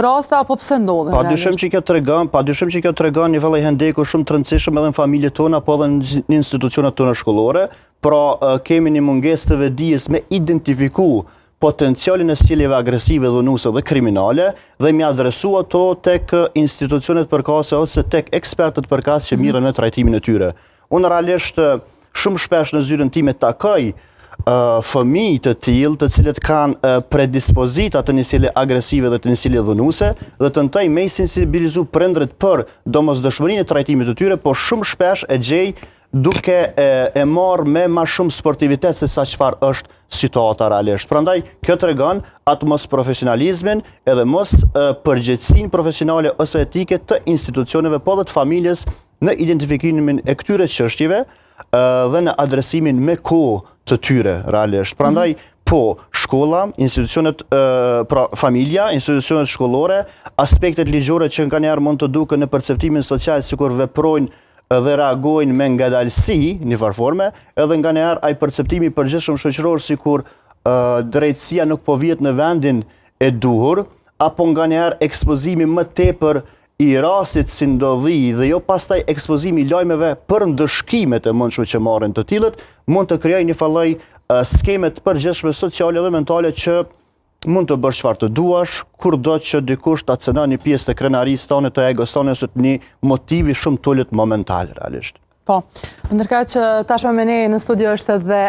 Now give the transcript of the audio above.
raste apo pse ndodhin? Padyshim që kjo tregon një vëllai hendeku shumë të rëndësishëm edhe në familjet tona, po edhe në institucionet tona shkollore. Pra kemi një mungesë të vetdijes me identifiku potencialin e sjelljeve agresive, dhunuese dhe kriminale dhe mi adresu ato tek institucionet përkatëse ose tek ekspertët përkatëse që mirën me trajtimin e tyre. Unë realisht shumë shpesh në zyrën time takoj fëmijë të tillë të cilët kanë predispozita të një sjellje agresive dhe të një sjellje dhunuese dhe tentoj me i sensibilizu prindërit për domosdoshmërinë e trajtimit të tyre, po shumë shpesh e gjej duke e marrë me ma shumë sportivitet se sa çfarë është situata realisht. Prandaj, kjo tregon atë mos profesionalizmin edhe mos përgjegjësinë profesionale ose etike të institucioneve po dhe të familjes në identifikimin e këtyre çështjeve dhe në adresimin me kohë të tyre realisht. Prandaj, po, shkolla, institucionet, pra familja, institucionet shkollore, aspektet ligjore që nganjëherë mund të duken në perceptimin social sikur veprojnë dhe reagojnë me ngadalësi, një farforme, edhe nganjëherë ai perceptimi i përgjithshëm shoqëror sikur drejtësia nuk po vjet në vendin e duhur, apo nganjëherë ekspozimi më tepër i rastit si ndodhi dhe jo pastaj ekspozimi i lajmeve për ndëshkimet e mundshme që marrin të tillët, mund të krijojë një falloj skeme të përgjithshme sociale dhe mentale që mund të bësh çfarë të duash, kur do që dikush ta cënon një pjesë të krenarisë tonë, të egos tonë ose të një motivi shumë tullet momental realisht. Po, ndërkaq që tashmë me ne në studio është edhe